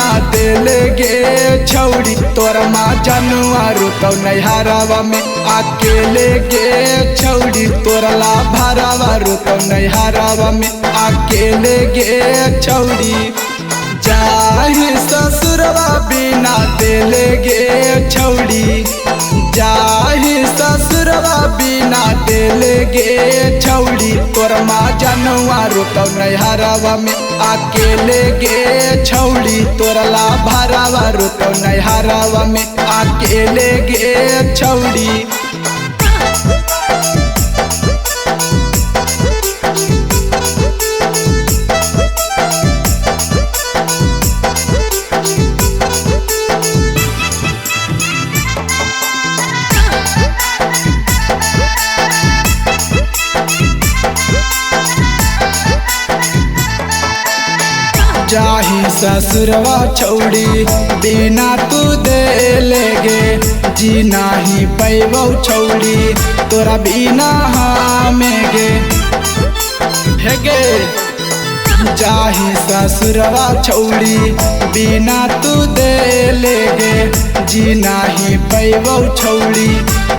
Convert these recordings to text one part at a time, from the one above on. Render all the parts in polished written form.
बिना दिल गे छौड़ी तोर माँ जनुआ रुतौ नैहरावा में अकेले गे छौड़ी तोरला भरावा रुतौ नैहरावा में अकेले गे छौड़ी जाहि ससुरवा बिना दिल गे छौड़ी जाहि ससुरवा बिना दिल गे छौड़ी तोर माँ जनुआ रुतौ नैहरावा में अकेले गे छौड़ी तोरला भरावा रुतौ नैहरावा में अकेले गे छौड़ी। जाहि ससुरवा छौड़ी बिना तू दिल गे जी नाही पैबौ छौड़ी तोरा बिना हमें गे हे गे जाहि ससुरवा छौड़ी बिना तू दिल गे जी नाही पैबौ छौड़ी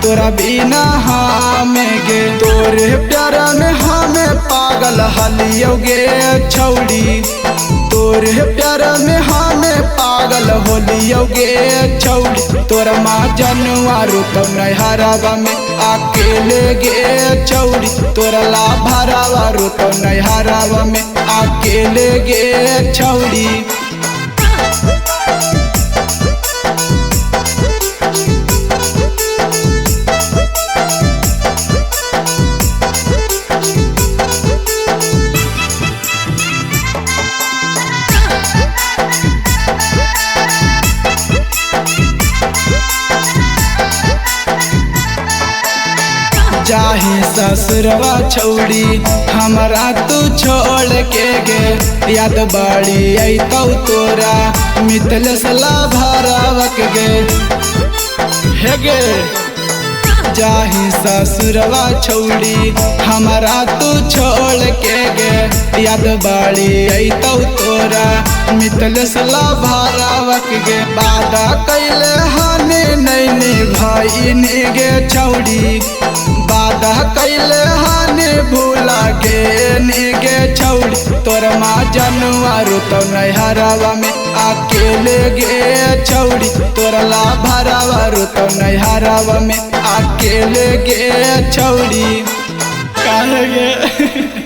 तोरा बिना हमें गे तोरे प्यार में हमें पागल हलियो गे छौड़ी तोरे प्यार में हमें पागल होलियो गे छौड़ी तोर माँ जनुआ रुतौ नैहरावा में अकेले गे छौड़ी तोरला भरावा रुतौ नैहरावा में अकेले गे छौड़ी। जाहि ससुरवा छौड़ी हमरा तू छोड़ के गे याद बड़ी अतौ तोरा मिथलेसला भरावक गे हे गे जाहि ससुरवा छौड़ी हमरा तू छोड़ के गे याद बड़ी अतौ तोरा मिथलेसला भरावक गे वादा कैले हने नैनी भाई ने गे छौड़ी वादा कैले हने भूला गे गे छौड़ी तोर माँ जनुआ रुतौ नैहरावा में अकेले गे छौड़ी तोरला भरावा रुतौ नैहरावा में अकेले गे छौड़ी काहे गे।